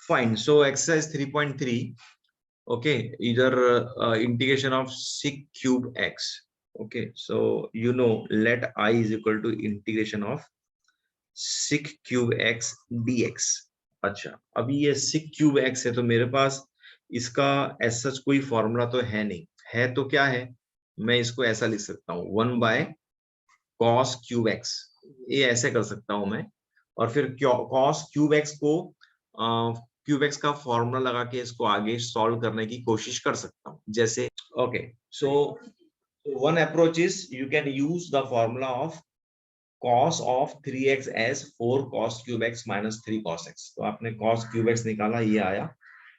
Fine. So exercise 3.3. Okay, either integration of sec cube x. Okay, so let I is equal to integration of sec cube x dx. अच्छा, अभी ये sec cube x है तो मेरे पास इसका as such कोई formula तो है नहीं, है तो क्या है, मैं इसको ऐसा लिख सकता हूँ 1 बाय cos cube x, ये ऐसे कर सकता हूं मैं, और फिर cos cube x को क्यूब एक्स का फॉर्मूला लगा के इसको आगे सॉल्व करने की कोशिश कर सकता हूं, जैसे okay. So one approach is you can use the formula of cos of 3x as 4 cos cube x minus 3 cos x। तो आपने cos cube x निकाला, ये आया,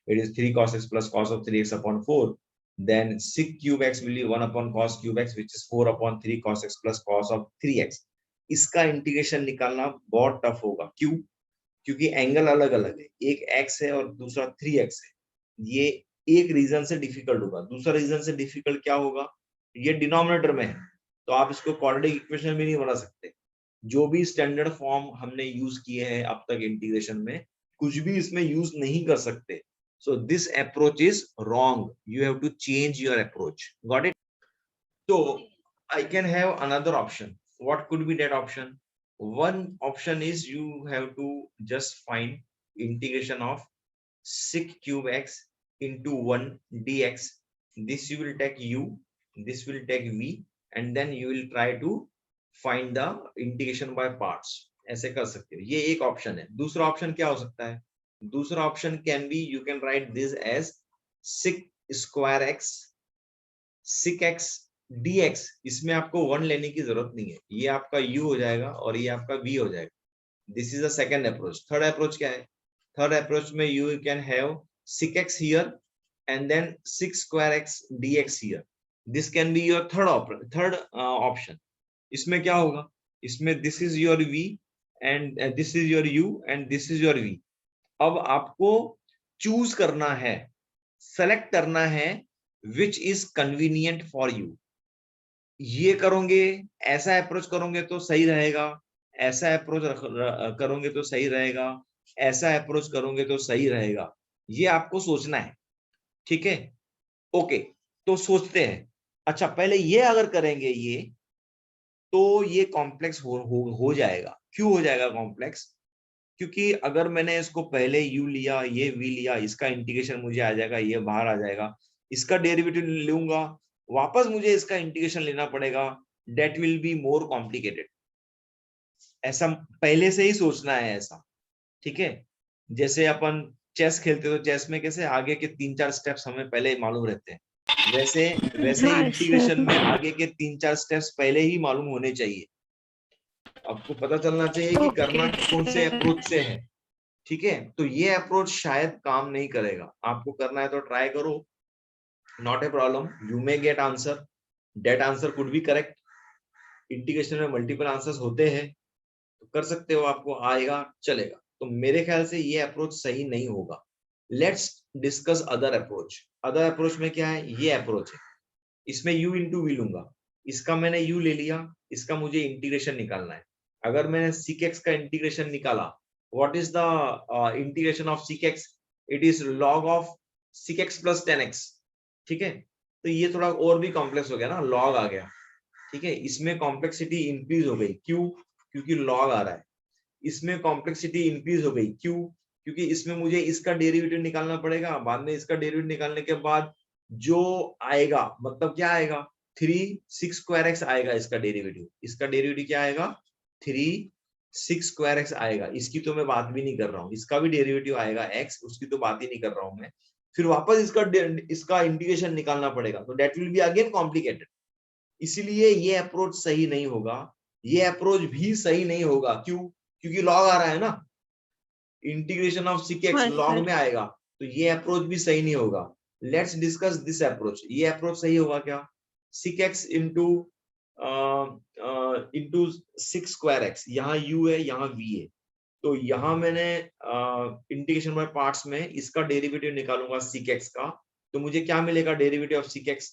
it is 3 cos x plus cos of 3x upon 4, then sec cube x will be 1 upon cos cube x which is 4 upon 3 cos x plus cos of 3x। इसका integration निकालना बहुत tough होगा, क्यों? क्योंकि angle अलग अलग है, एक x है और दूसरा 3x है, ये एक रीजन से डिफिकल्ट होगा। दूसरा रीजन से डिफिकल्ट क्या होगा, ये डिनोमिनेटर में है, तो आप इसको क्वाड्रेटिक इक्वेशन भी नहीं बना सकते। जो भी स्टैंडर्ड फॉर्म हमने यूज किए हैं अब तक इंटीग्रेशन में, कुछ भी इसमें यूज नहीं कर सकते। So this approach is wrong, you have to change your approach, got it? So I can have another option. What could be that option? One option is you have to just find integration of sec cube x into 1 dx. This you will take u, this will take v, and then you will try to find the integration by parts. ऐसे कर सकते हो, ये एक option है। दूसरा option क्या हो सकता है? दूसरा option can be, you can write this as sec square x sec x dx। इसमें आपको 1 लेने की जरूरत नहीं है, ये आपका u हो जाएगा और ये आपका v हो जाएगा। This is a second approach. Third approach क्या है? थर्ड अप्रोच में you can have sec x here and then sec square x dx here. This can be your third option. इसमें क्या होगा? इसमें this is your v and this is your u and this is your v। अब आपको choose करना है, select करना है which is convenient for you। ये करोगे, ऐसा अप्रोच करोगे तो सही रहेगा, ऐसा अप्रोच करोगे तो सही रहेगा, ऐसा अप्रोच करोगे तो सही रहेगा, ये आपको सोचना है, ठीक है? ओके, तो सोचते हैं। अच्छा, पहले ये अगर करेंगे ये, तो ये कॉम्प्लेक्स हो जाएगा। क्यों हो जाएगा कॉम्प्लेक्स? क्योंकि अगर मैंने इसको पहले u लिया, ये v लिया, इसका इंटीग्रेशन मुझे आ जाएगा, ये बाहर आ जाएगा, इसका डेरिवेटिव लूंगा, वापस मुझे इसका इंटीग्रेशन लेना पड़ेगा, that will be more complicated. ऐसा पहले से ही सोचना है ऐसा, ठीक है? जैसे अपन चेस खेलते तो चेस में कैसे आगे के 3-4 स्टेप्स हमें पहले ही मालूम रहते हैं, वैसे ही इंटीग्रेशन में आगे के 3-4 स्टेप्स पहले ही मालूम होने चाहिए। आपको पता चलना चाहिए कि करना कौन से अप्रोच से है, ठीक है? तो ये अप्रोच शायद काम नहीं करेगा, आपको करना है तो ट्राई करो, not a problem, you may get answer, that answer could be correct. Integration में मल्टीपल आंसर्स होते हैं, तो कर सकते हो, आपको आएगा, चलेगा। तो मेरे ख्याल से ये अप्रोच सही नहीं होगा। Let's discuss other approach. Other approach में क्या है? ये अप्रोच है, इसमें u इंटू वी लूंगा, इसका मैंने u ले लिया, इसका मुझे इंटीग्रेशन निकालना है। अगर मैंने sec x का इंटीग्रेशन निकाला, what is the integration of sec x? It is log of sec x plus 10x, ठीक है? तो ये थोड़ा और भी कॉम्प्लेक्स हो गया ना, log आ गया, ठीक है? इसमें कॉम्प्लेक्सिटी इंक्रीज हो गई, क्यों? क्योंकि log आ रहा है। इसमें कॉम्प्लेक्सिटी इंक्रीज हो गई, क्यों? क्योंकि इसमें मुझे इसका डेरिवेटिव निकालना पड़ेगा, बाद में इसका डेरिवेटिव निकालने के बाद जो आएगा, मतलब क्या आएगा? 3 6 स्क्वायर एक्स आएगा इसका डेरिवेटिव। इसका डेरिवेटिव क्या आएगा? 3 6 स्क्वायर एक्स आएगा। इसकी तो मैं बात भी नहीं कर रहा हूँ, इसका भी डेरिवेटिव आएगा x, उसकी तो बात ही नहीं कर रहा हूँ मैं। फिर वापस इसका इंटीग्रेशन निकालना पड़ेगा, तो that will be again complicated. इसीलिए ये अप्रोच सही नहीं होगा, ये अप्रोच भी सही नहीं होगा। क्यों? क्योंकि लॉग आ रहा है ना, integration of sec x log में आएगा, तो ये अप्रोच भी सही नहीं होगा। Let's discuss this approach. ये अप्रोच सही होगा क्या? sec x into into 6 square x, यहाँ u है, यहाँ v है, तो यहाँ मैंने इंटीग्रेशन बाय पार्ट्स में इसका डेरिवेटिव निकालूंगा sec x का, तो मुझे क्या मिलेगा? Derivative of sec x,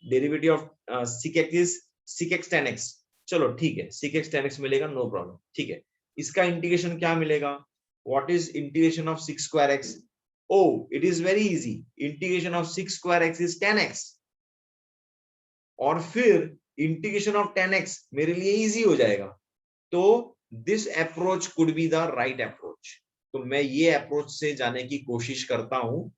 derivative of sec x is sec x tan x। चलो ठीक है, sec x tan x मिलेगा, नो प्रॉब्लम, ठीक है। इसका इंटीग्रेशन क्या मिलेगा? what is integration of 6 square x? Oh, it is very easy. Integration of 6 square x is 10x. और फिर इंटीग्रेशन ऑफ 10x मेरे लिए इजी हो जाएगा. तो this approach could be the right approach. तो मैं ये अप्रोच से जाने की कोशिश करता हूं.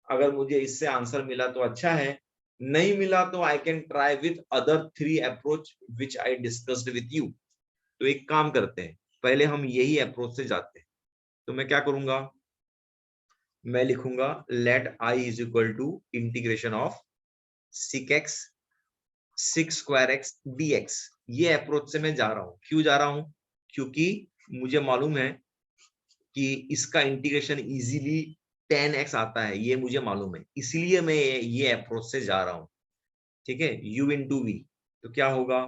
अगर मुझे इससे आंसर मिला तो अच्छा है, नहीं मिला तो I can try with other 3 approach which I discussed with you. तो एक काम करते हैं, पहले हम यही अप्रोच से जाते हैं. तो मैं क्या करूंगा, मैं लिखूंगा let I is equal to integration of sec x 6 square x dx. ये अप्रोच से मैं जा रहा हूं. क्यों जा रहा हूं? क्योंकि मुझे मालूम है कि इसका इंटीग्रेशन इजीली 10x आता है, ये मुझे मालूम है, इसलिए मैं ये अप्रोच से जा रहा हूं. ठीक है, u इंटू वी. तो क्या होगा,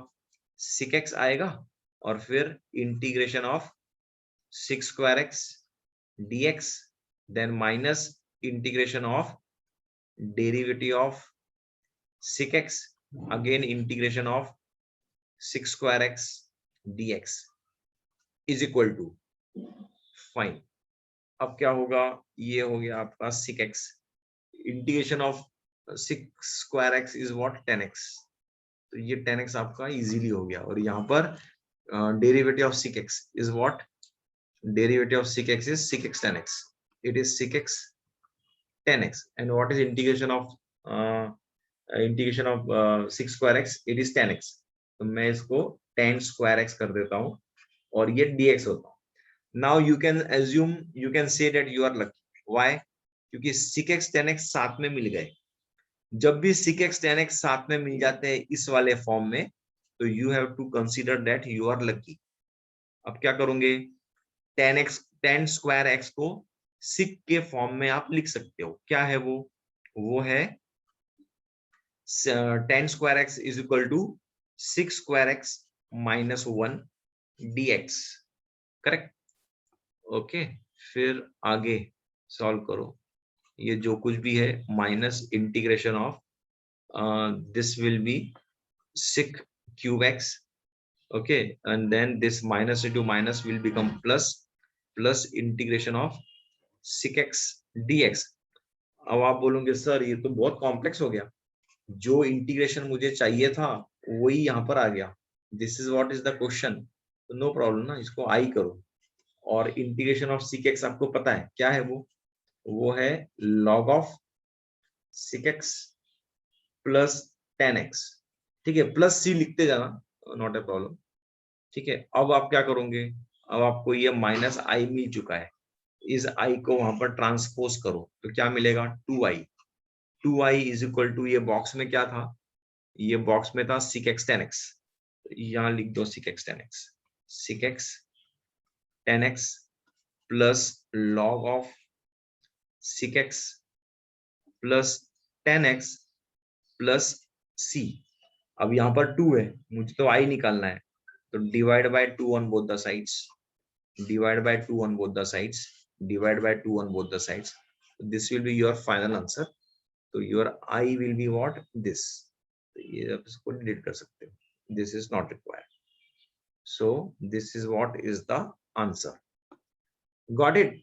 6x आएगा और फिर integration of 6 square x dx, then minus integration of derivative of 6x, again integration of 6 square x dx is equal to fine. अब क्या होगा, ये हो गया आपका 6x. Integration of 6 square x is what 10x. तो ये 10x आपका इजीली हो गया. और यहाँ पर derivative of 6x is what, derivative of 6x is 6x 10x. It is 6x 10x. And what is integration of integration of 6 square x, it is 10x. तो मैं इसको 10 स्क्वायर एक्स कर देता हूं और ये dx होता है. Now you can assume, you can say that you are lucky. Why? क्योंकि 6x 10x साथ में मिल गए. जब भी 6x 10x साथ में मिल जाते हैं इस वाले फॉर्म में, तो you have to consider that you are lucky. अब क्या करोगे, 10 स्क्वायर एक्स को 6 के फॉर्म में आप लिख सकते हो. क्या है वो है 10 square x is equal to 6 square x minus 1 dx. Correct. Okay, फिर आगे सॉल्व करो. ये जो कुछ भी है minus integration of this will B 6 cube x. okay, and then this minus into minus will become plus integration of 6x dx. अब आप बोलोगे सर ये तो बहुत कॉम्प्लेक्स हो गया, जो इंटीग्रेशन मुझे चाहिए था वही यहाँ पर आ गया. This is what is the question. No problem ना, इसको आई करो. और इंटीग्रेशन ऑफ सिक एक्स आपको पता है क्या है, वो है log of sec x plus 10x. ठीक है, प्लस सी लिखते जाना, नॉट ए प्रॉब्लम. ठीक है, अब आप क्या करोगे, अब आपको ये माइनस आई मिल चुका है, इस आई को वहां पर ट्रांसपोज करो तो क्या मिलेगा 2i. 2i is equal to, ये बॉक्स में क्या था, ये बॉक्स में था सिक एक्स 10x. यहां लिख दो sec x 10x. Sec x 10x plus log of sec x plus 10x plus c. अब यहाँ पर 2 है, मुझे तो i निकालना है, तो divide by 2 on both the sides, divide by 2 on both the sides, divide by 2 on both the sides. This will be your final answer. तो your i will be what, this. ये आप इसको delete कर सकते हो. This is not required. So this is what is the answer. Got it?